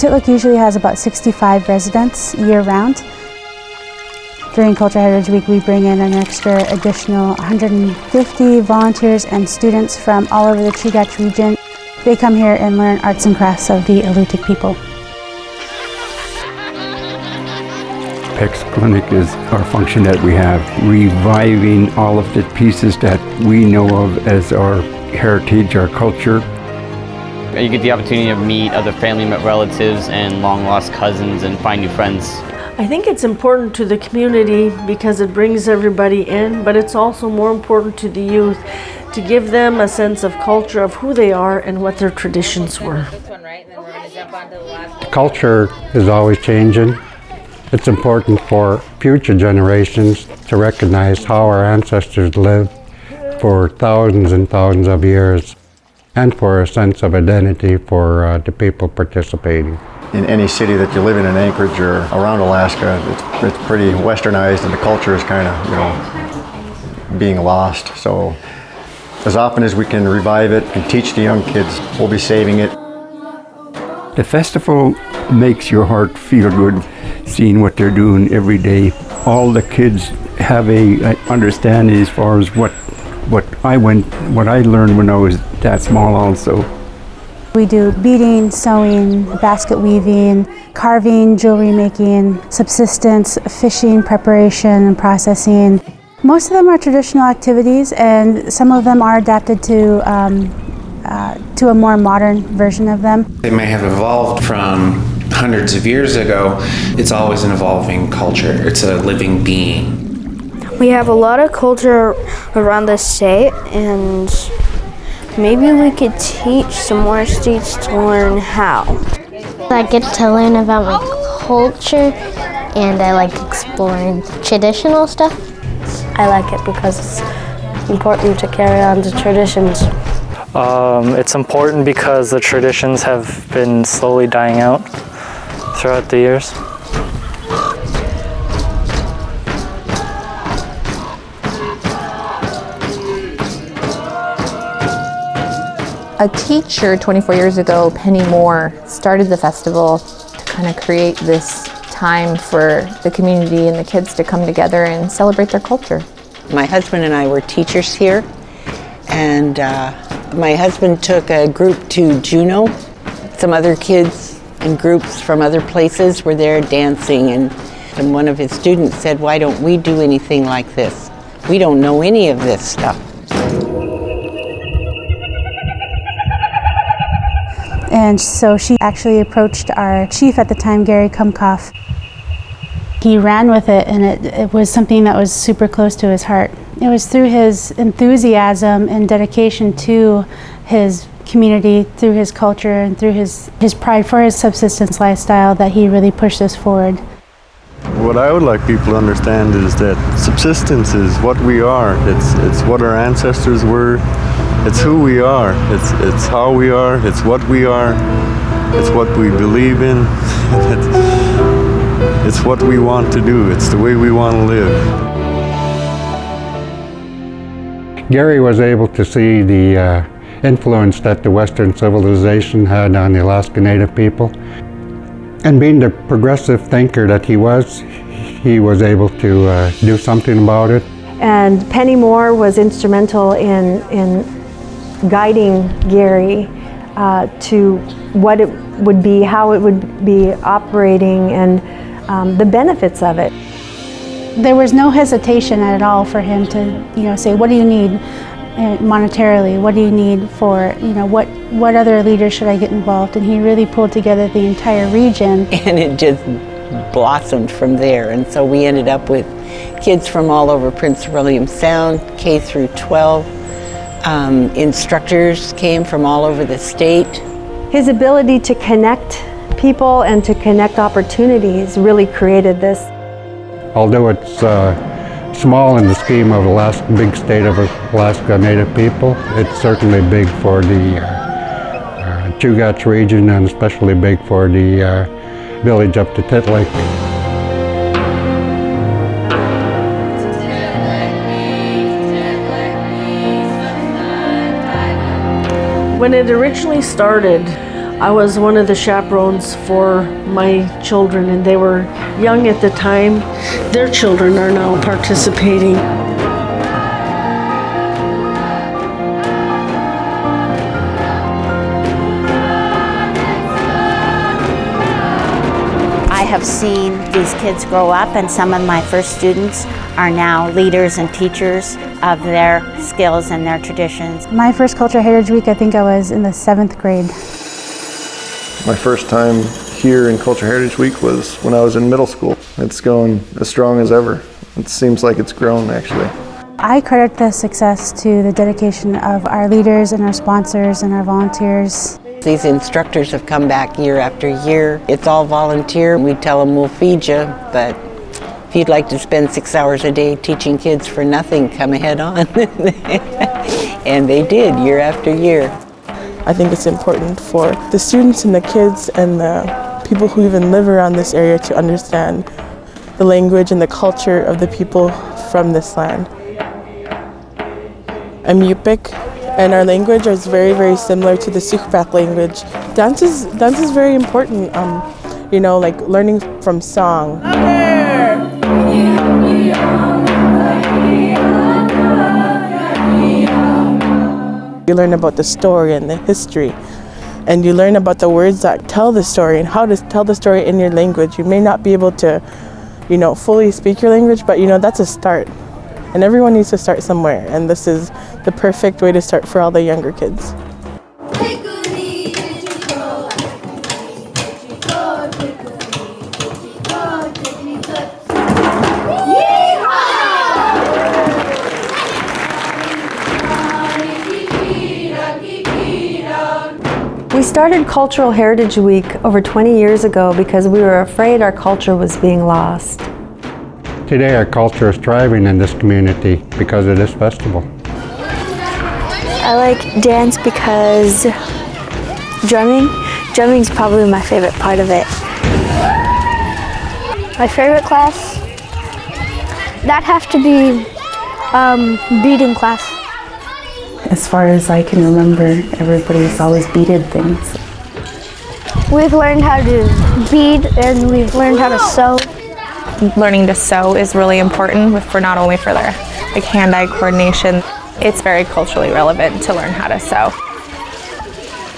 Peksulineq usually has about 65 residents year-round. During Cultural Heritage Week, we bring in an additional 150 volunteers and students from all over the Chugach region. They come here and learn arts and crafts of the Alutiiq people. Peksulineq is our function that we have, reviving all of the pieces that we know of as our heritage, our culture. You get the opportunity to meet other family relatives and long-lost cousins and find new friends. I think it's important to the community because it brings everybody in, but it's also more important to the youth to give them a sense of culture of who they are and what their traditions were. Culture is always changing. It's important for future generations to recognize how our ancestors lived for thousands and thousands of years, and for a sense of identity for the people participating. In any city that you live in Anchorage or around Alaska, it's pretty westernized, and the culture is kind of, being lost. So as often as we can revive it and teach the young kids, we'll be saving it. The festival makes your heart feel good, seeing what they're doing every day. All the kids have a understanding as far as what I learned when I was that small also. We do beading, sewing, basket weaving, carving, jewelry making, subsistence, fishing, preparation, and processing. Most of them are traditional activities, and some of them are adapted to a more modern version of them. They may have evolved from hundreds of years ago. It's always an evolving culture. It's a living being. We have a lot of culture around the state, and maybe we could teach some more states to learn how. I get to learn about my culture, and I like exploring traditional stuff. I like it because it's important to carry on the traditions. It's important because the traditions have been slowly dying out throughout the years. A teacher 24 years ago, Penny Moore, started the festival to kind of create this time for the community and the kids to come together and celebrate their culture. My husband and I were teachers here, and my husband took a group to Juneau. Some other kids and groups from other places were there dancing, and one of his students said, "Why don't we do anything like this? We don't know any of this stuff." And so she actually approached our chief at the time, Gary Kumkoff. He ran with it, and it was something that was super close to his heart. It was through his enthusiasm and dedication to his community, through his culture, and through his pride for his subsistence lifestyle that he really pushed this forward. What I would like people to understand is that subsistence is what we are. It's what our ancestors were. It's who we are. It's how we are. It's what we are. It's what we believe in. It's what we want to do. It's the way we want to live. Gary was able to see the influence that the Western civilization had on the Alaska Native people. And being the progressive thinker that he was able to do something about it. And Penny Moore was instrumental in guiding Gary to what it would be, how it would be operating, and the benefits of it. There was no hesitation at all for him to, say, what do you need monetarily? What do you need for, what other leaders should I get involved? And he really pulled together the entire region. And it just blossomed from there. And so we ended up with kids from all over Prince William Sound, K through 12. Instructors came from all over the state. His ability to connect people and to connect opportunities really created this. Although it's small in the scheme of Alaska, big state of Alaska Native people, it's certainly big for the Chugach region, and especially big for the village up to Titliq. When it originally started, I was one of the chaperones for my children, and they were young at the time. Their children are now participating. I have seen these kids grow up, and some of my first students are now leaders and teachers of their skills and their traditions. My first Cultural Heritage Week, I think I was in the 7th grade. My first time here in Cultural Heritage Week was when I was in middle school. It's going as strong as ever. It seems like it's grown, actually. I credit the success to the dedication of our leaders and our sponsors and our volunteers. These instructors have come back year after year. It's all volunteer. We tell them we'll feed you, but if you'd like to spend 6 hours a day teaching kids for nothing, come ahead on. And they did, year after year. I think it's important for the students and the kids and the people who even live around this area to understand the language and the culture of the people from this land. I'm Yupik, and our language is very, very similar to the Sukpak language. Dance is very important, you know, like learning from song. You learn about the story and the history, and you learn about the words that tell the story and how to tell the story in your language. You may not be able to, you know, fully speak your language, but you know, that's a start. And everyone needs to start somewhere, and this is the perfect way to start for all the younger kids. We started Cultural Heritage Week over 20 years ago because we were afraid our culture was being lost. Today our culture is thriving in this community because of this festival. I like dance because drumming's probably my favorite part of it. My favorite class? That'd have to be beading class. As far as I can remember, everybody's always beaded things. We've learned how to bead and we've learned how to sew. Learning to sew is really important for not only for their like hand-eye coordination. It's very culturally relevant to learn how to sew.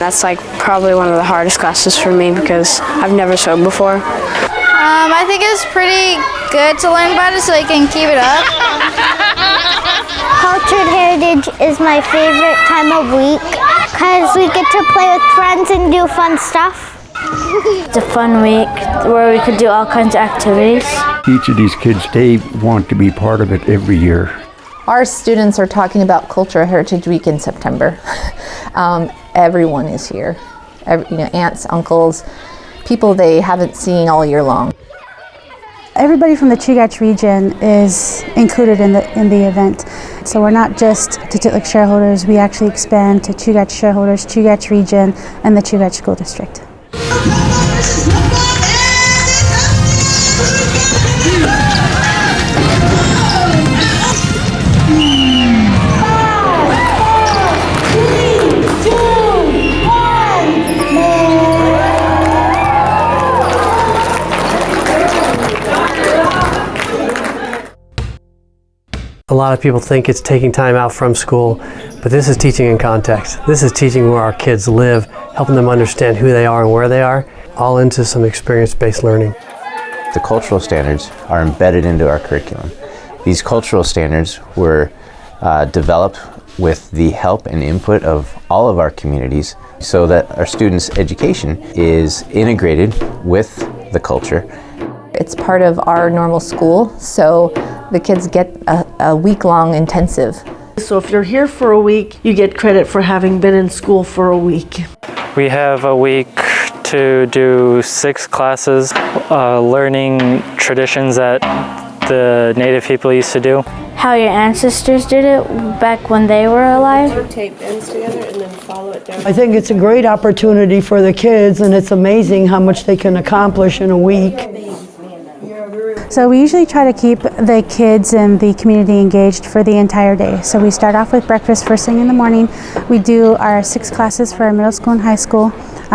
That's like probably one of the hardest classes for me because I've never sewed before. I think it's pretty good to learn about it so you can keep it up. Cultural Heritage is my favorite time of week because we get to play with friends and do fun stuff. It's a fun week where we could do all kinds of activities. Each of these kids, they want to be part of it every year. Our students are talking about Cultural Heritage Week in September. Everyone is here. Aunts, uncles, people they haven't seen all year long. Everybody from the Chugach region is included in the event. So we're not just Tititlik shareholders, we actually expand to Chugach shareholders, Chugach region, and the Chugach School District. A lot of people think it's taking time out from school, but this is teaching in context. This is teaching where our kids live, helping them understand who they are and where they are, all into some experience-based learning. The cultural standards are embedded into our curriculum. These cultural standards were developed with the help and input of all of our communities so that our students' education is integrated with the culture. It's part of our normal school, so the kids get a week-long intensive. So if you're here for a week, you get credit for having been in school for a week. We have a week to do 6 classes, learning traditions that the native people used to do. How your ancestors did it back when they were alive. Tape ends together and then follow it down. I think it's a great opportunity for the kids, and it's amazing how much they can accomplish in a week. So we usually try to keep the kids and the community engaged for the entire day. So we start off with breakfast first thing in the morning. We do our 6 classes for our middle school and high school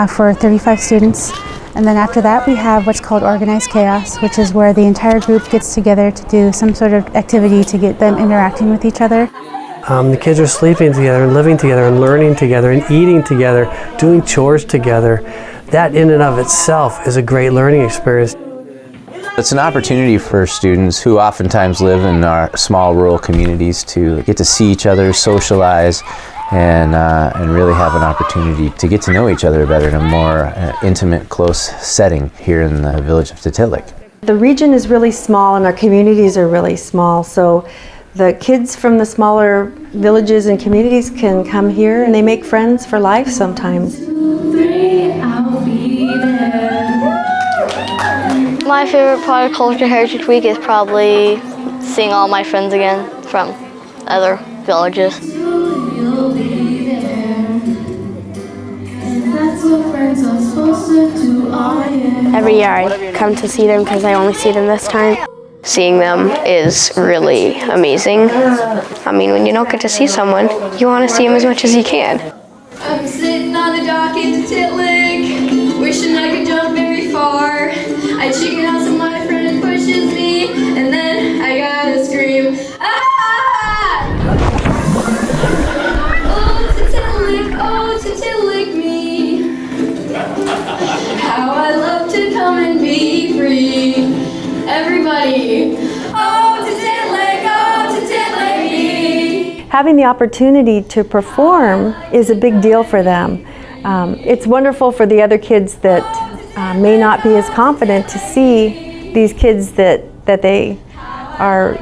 for 35 students. And then after that we have what's called organized chaos, which is where the entire group gets together to do some sort of activity to get them interacting with each other. The kids are sleeping together and living together and learning together and eating together, doing chores together. That in and of itself is a great learning experience. It's an opportunity for students who oftentimes live in our small rural communities to get to see each other, socialize, and really have an opportunity to get to know each other better in a more intimate, close setting here in the village of Tititliq. The region is really small and our communities are really small, so the kids from the smaller villages and communities can come here and they make friends for life sometimes. My favorite part of Culture Heritage Week is probably seeing all my friends again from other villages. Every year I come to see them because I only see them this time. Seeing them is really amazing. I mean, when you don't get to see someone, you want to see them as much as you can. I'm sitting on the dock in Tititliq, wishing I could jump very far. I chicken out so my friend pushes me, and then I gotta scream, ah! Oh, Tititliq me. How I love to come and be free. Everybody, oh, Tititliq me. Having the opportunity to perform is a big deal for them. It's wonderful for the other kids that may not be as confident to see these kids that they are,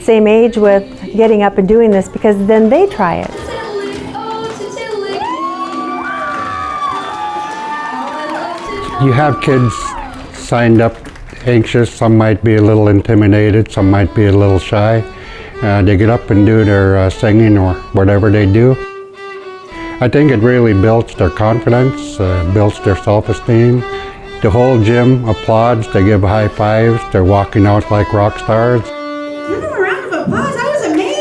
same age with getting up and doing this, because then they try it. You have kids signed up anxious, some might be a little intimidated, some might be a little shy. They get up and do their singing or whatever they do. I think it really builds their confidence, builds their self-esteem. The whole gym applauds, they give high fives, they're walking out like rock stars. Give them a round of applause, that was amazing!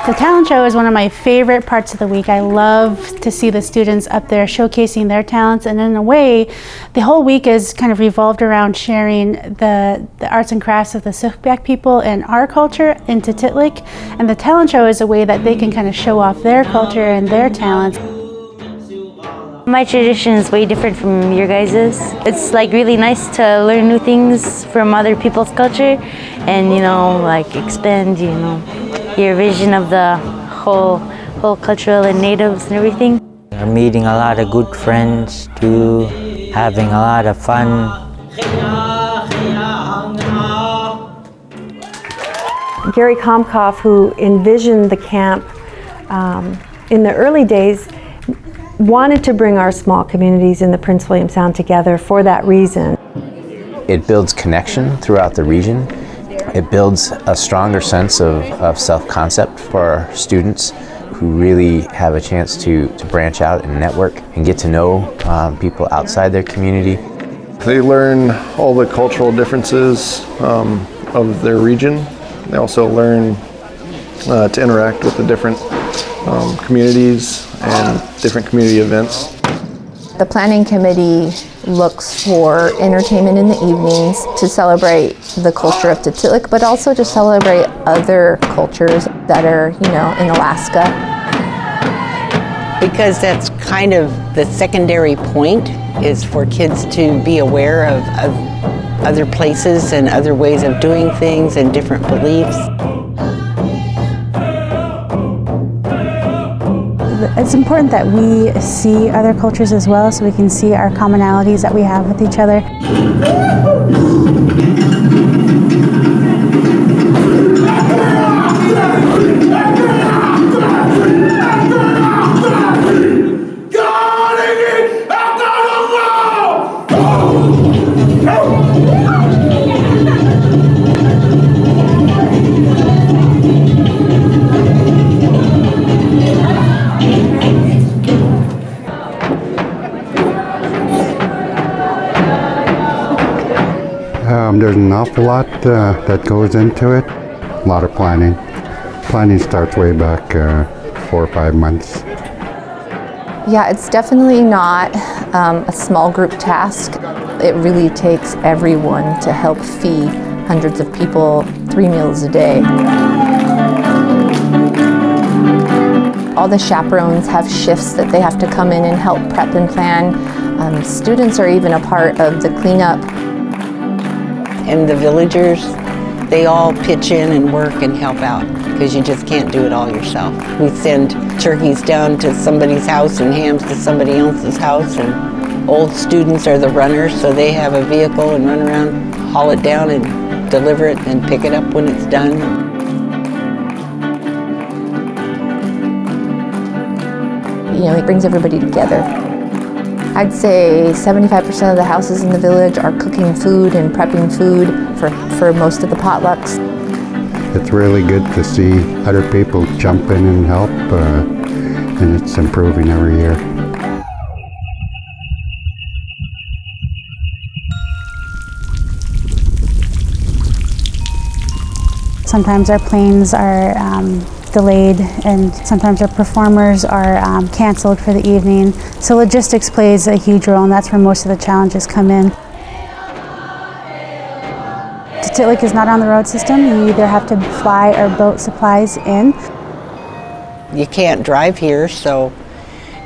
The talent show is one of my favorite parts of the week. I love to see the students up there showcasing their talents, and in a way, the whole week is kind of revolved around sharing the arts and crafts of the Sukbyak people and our culture in Tititliq, and the talent show is a way that they can kind of show off their culture and their talents. My tradition is way different from your guys's. It's like really nice to learn new things from other people's culture and, like expand, your vision of the whole cultural and natives and everything. I'm meeting a lot of good friends too, having a lot of fun. Gary Komkoff, who envisioned the camp in the early days, wanted to bring our small communities in the Prince William Sound together for that reason. It builds connection throughout the region. It builds a stronger sense of self-concept for our students who really have a chance to branch out and network and get to know people outside their community. They learn all the cultural differences of their region. They also learn to interact with the different communities and different community events. The planning committee looks for entertainment in the evenings to celebrate the culture of Tititliq, but also to celebrate other cultures that are, in Alaska. Because that's kind of the secondary point, is for kids to be aware of other places and other ways of doing things and different beliefs. It's important that we see other cultures as well, so we can see our commonalities that we have with each other. There's an awful lot that goes into it. A lot of planning. Planning starts way back 4 or 5 months. Yeah, it's definitely not a small group task. It really takes everyone to help feed hundreds of people 3 meals a day. All the chaperones have shifts that they have to come in and help prep and plan. Students are even a part of the cleanup. And the villagers, they all pitch in and work and help out because you just can't do it all yourself. We send turkeys down to somebody's house and hams to somebody else's house, and old students are the runners, so they have a vehicle and run around, haul it down and deliver it and pick it up when it's done. You know, it brings everybody together. I'd say 75% of the houses in the village are cooking food and prepping food for most of the potlucks. It's really good to see other people jump in and help, and it's improving every year. Sometimes our planes are delayed, and sometimes our performers are canceled for the evening. So logistics plays a huge role, and that's where most of the challenges come in. Titlik is not on the road system. You either have to fly or boat supplies in. You can't drive here, so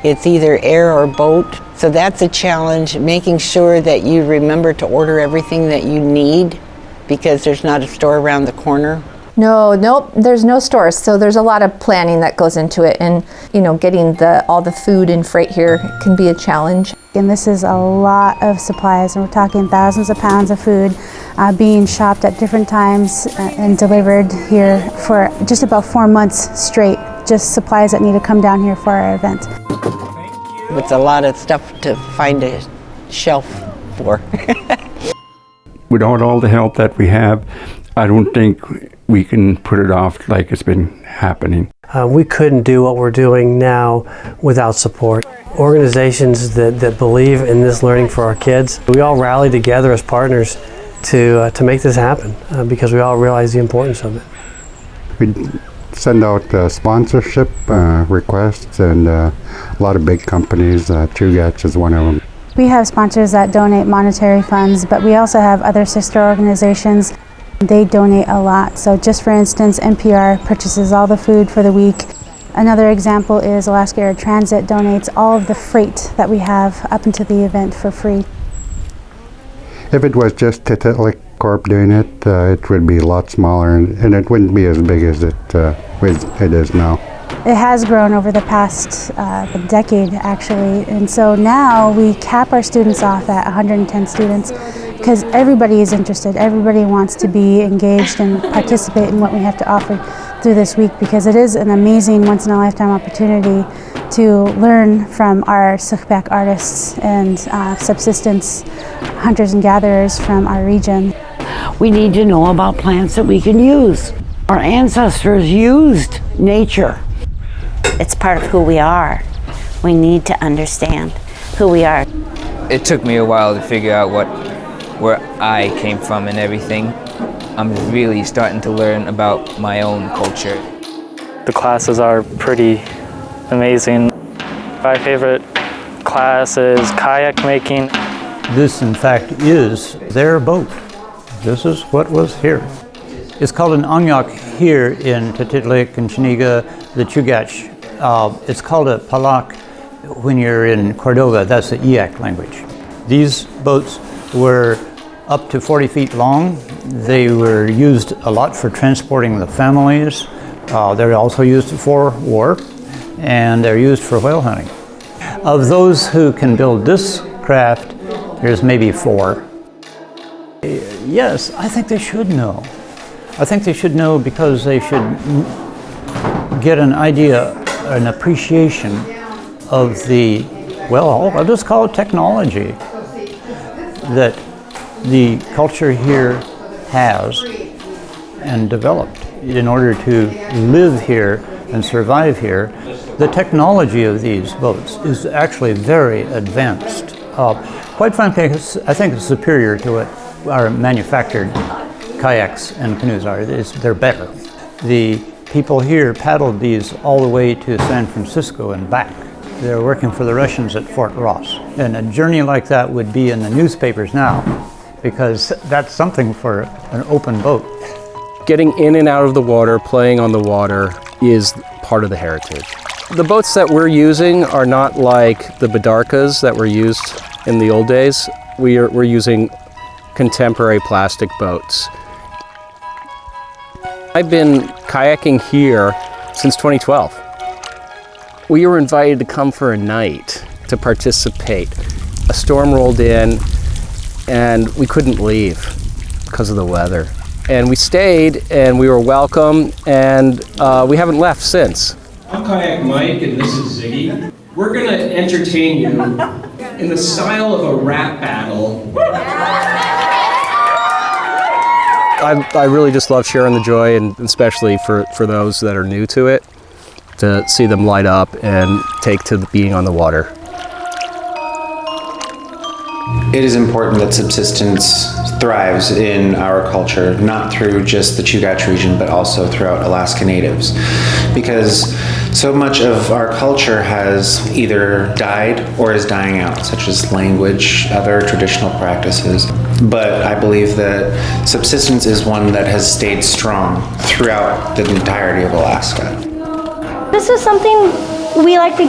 it's either air or boat. So that's a challenge, making sure that you remember to order everything that you need because there's not a store around the corner. Nope, there's no stores, so there's a lot of planning that goes into it, and you know, getting all the food and freight here can be a challenge. And this is a lot of supplies, and we're talking thousands of pounds of food being shopped at different times and delivered here for just about 4 months straight, just supplies that need to come down here for our event. It's a lot of stuff to find a shelf for. Without all the help that we have, I don't think we can put it off like it's been happening. We couldn't do what we're doing now without support. Organizations that believe in this learning for our kids, we all rally together as partners to make this happen because we all realize the importance of it. We send out sponsorship requests, and a lot of big companies, Chugach is one of them. We have sponsors that donate monetary funds, but we also have other sister organizations. They donate a lot. So just for instance, NPR purchases all the food for the week. Another example is Alaska Air Transit donates all of the freight that we have up into the event for free. If it was just Titlik Corp doing it, it would be a lot smaller, and it wouldn't be as big as it is now. It has grown over the past decade, actually, and so now we cap our students off at 110 students because everybody is interested. Everybody wants to be engaged and participate in what we have to offer through this week, because it is an amazing once-in-a-lifetime opportunity to learn from our Sukbek artists and subsistence hunters and gatherers from our region. We need to know about plants that we can use. Our ancestors used nature. It's part of who we are. We need to understand who we are. It took me a while to figure out where I came from and everything. I'm really starting to learn about my own culture. The classes are pretty amazing. My favorite class is kayak making. This, in fact, is their boat. This is what was here. It's called an Anyak here in Titlik and Chiniga, the Chugach. It's called a palak when you're in Cordova. That's the Eyak language. These boats were up to 40 feet long. They were used a lot for transporting the families. They're also used for war, and they're used for whale hunting. Of those who can build this craft, there's maybe 4. Yes, I think they should know. I think they should know because they should get an idea, an appreciation of the, well, I'll just call it technology that the culture here has and developed in order to live here and survive here. The technology of these boats is actually very advanced. Quite frankly, I think it's superior to it. our manufactured kayaks and canoes are. They're better. The people here paddled these all the way to San Francisco and back. They're working for the Russians at Fort Ross. And a journey like that would be in the newspapers now, because that's something for an open boat. Getting in and out of the water, playing on the water, is part of the heritage. The boats that we're using are not like the Bidarkas that were used in the old days. We're using contemporary plastic boats. I've been kayaking here since 2012. We were invited to come for a night to participate. A storm rolled in and we couldn't leave because of the weather. And we stayed and we were welcome, and we haven't left since. I'm Kayak Mike and this is Ziggy. We're gonna entertain you in the style of a rap battle. I really just love sharing the joy, and especially for those that are new to it, to see them light up and take to being on the water. It is important that subsistence thrives in our culture, not through just the Chugach region, but also throughout Alaska Natives. Because so much of our culture has either died or is dying out, such as language, other traditional practices. But I believe that subsistence is one that has stayed strong throughout the entirety of Alaska. This is something we like to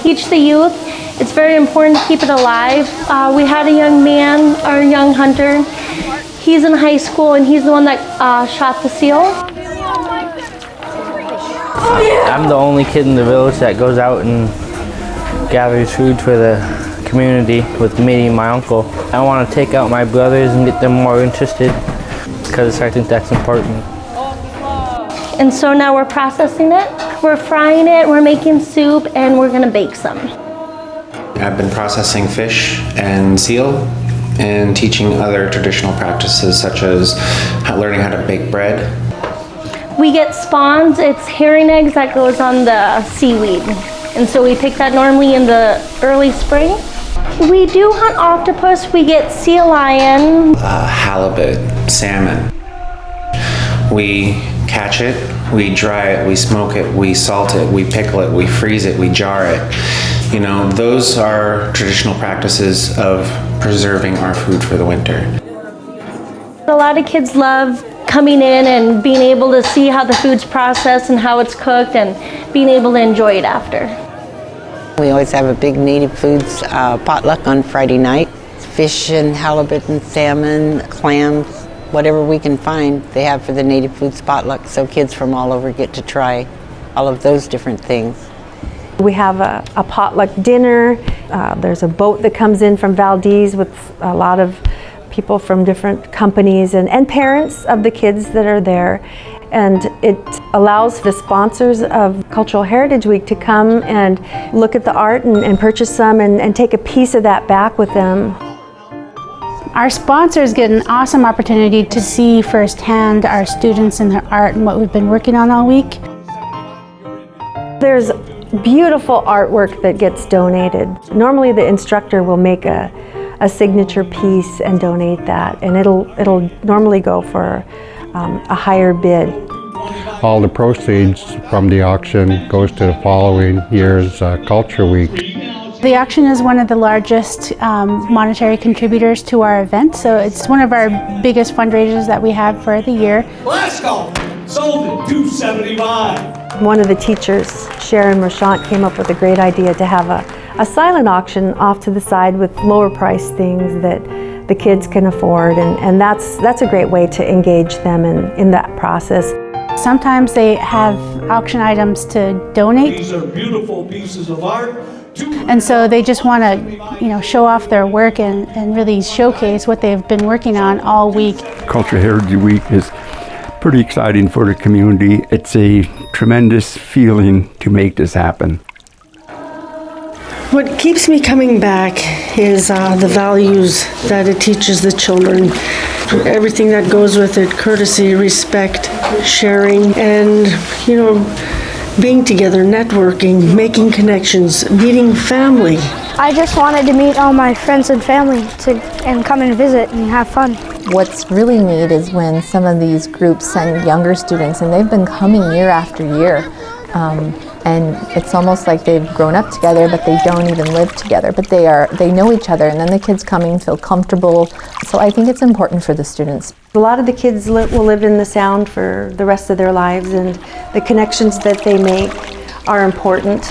teach the youth. It's very important to keep it alive. We had a young man, or a young hunter. He's in high school and he's the one that shot the seal. I'm the only kid in the village that goes out and gathers food for the community with me and my uncle. I want to take out my brothers and get them more interested because I think that's important. And so now we're processing it, we're frying it, we're making soup, and we're gonna bake some. I've been processing fish and seal and teaching other traditional practices such as learning how to bake bread. We get spawns, it's herring eggs that goes on the seaweed. And so we pick that normally in the early spring. We do hunt octopus, we get sea lion. Halibut, salmon. We catch it, we dry it, we smoke it, we salt it, we pickle it, we freeze it, we jar it. You know, those are traditional practices of preserving our food for the winter. A lot of kids love coming in and being able to see how the food's processed and how it's cooked and being able to enjoy it after. We always have a big native foods potluck on Friday night. Fish and halibut and salmon, clams, whatever we can find they have for the native foods potluck, so kids from all over get to try all of those different things. We have a potluck dinner. There's a boat that comes in from Valdez with a lot of people from different companies and parents of the kids that are there. And it allows the sponsors of Cultural Heritage Week to come and look at the art and purchase some and take a piece of that back with them. Our sponsors get an awesome opportunity to see firsthand our students and their art and what we've been working on all week. There's beautiful artwork that gets donated. Normally the instructor will make a signature piece and donate that, and it'll normally go for a higher bid. All the proceeds from the auction goes to the following year's Culture Week. The auction is one of the largest monetary contributors to our event, so it's one of our biggest fundraisers that we have for the year. Let's go! Sold at $275. One of the teachers, Sharon Marchant, came up with a great idea to have a silent auction off to the side with lower price things that the kids can afford, and that's a great way to engage them in that process. Sometimes they have auction items to donate. These are beautiful pieces of art. And so they just want to, show off their work and really showcase what they've been working on all week. Cultural Heritage Week is pretty exciting for the community. It's a tremendous feeling to make this happen. What keeps me coming back is the values that it teaches the children. Everything that goes with it, courtesy, respect, sharing, and, being together, networking, making connections, meeting family. I just wanted to meet all my friends and family and come and visit and have fun. What's really neat is when some of these groups send younger students, and they've been coming year after year, and it's almost like they've grown up together, but they don't even live together, but they know each other, and then the kids coming feel comfortable. So I think it's important for the students. A lot of the kids will live in the Sound for the rest of their lives, and the connections that they make are important.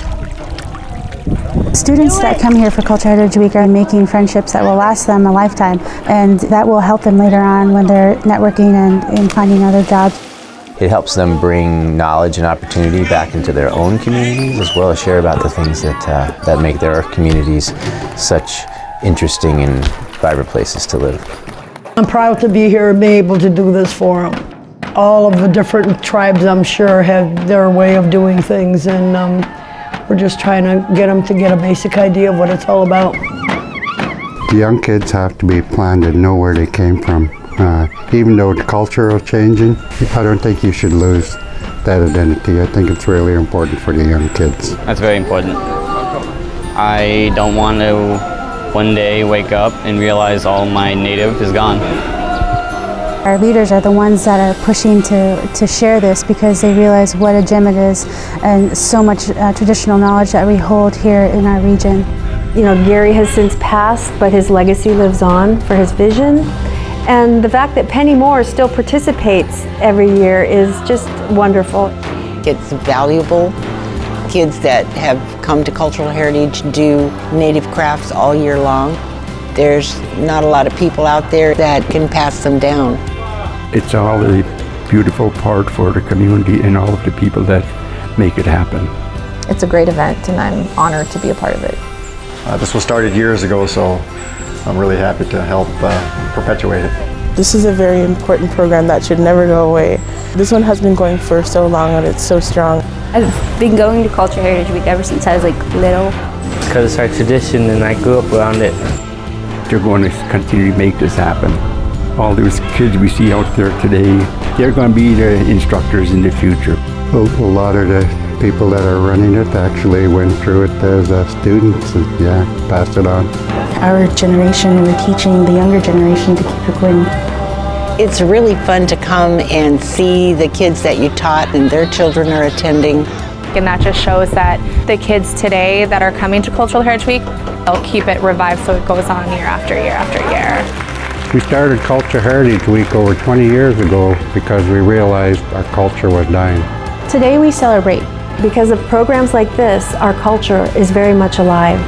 Students that come here for Cultural Heritage Week are making friendships that will last them a lifetime, and that will help them later on when they're networking and finding other jobs. It helps them bring knowledge and opportunity back into their own communities, as well as share about the things that make their communities such interesting and vibrant places to live. I'm proud to be here and be able to do this for them. All of the different tribes, I'm sure, have their way of doing things, and we're just trying to get them to get a basic idea of what it's all about. The young kids have to be planted and know where they came from. Even though the culture is changing, I don't think you should lose that identity. I think it's really important for the young kids. That's very important. I don't want to one day wake up and realize all my native is gone. Our leaders are the ones that are pushing to share this because they realize what a gem it is and so much traditional knowledge that we hold here in our region. You know, Gary has since passed, but his legacy lives on for his vision. And the fact that Penny Moore still participates every year is just wonderful. It's valuable. Kids that have come to Cultural Heritage do native crafts all year long. There's not a lot of people out there that can pass them down. It's all a beautiful part for the community and all of the people that make it happen. It's a great event, and I'm honored to be a part of it. This was started years ago, so I'm really happy to help perpetuate it. This is a very important program that should never go away. This one has been going for so long and it's so strong. I've been going to Cultural Heritage Week ever since I was little. Because it's our tradition and I grew up around it. They're going to continue to make this happen. All those kids we see out there today, they're going to be the instructors in the future. A lot of the people that are running it actually went through it as students and passed it on. Our generation, we're teaching the younger generation to keep it going. It's really fun to come and see the kids that you taught and their children are attending. And that just shows that the kids today that are coming to Cultural Heritage Week, they'll keep it revived so it goes on year after year after year. We started Cultural Heritage Week over 20 years ago because we realized our culture was dying. Today we celebrate. Because of programs like this, our culture is very much alive.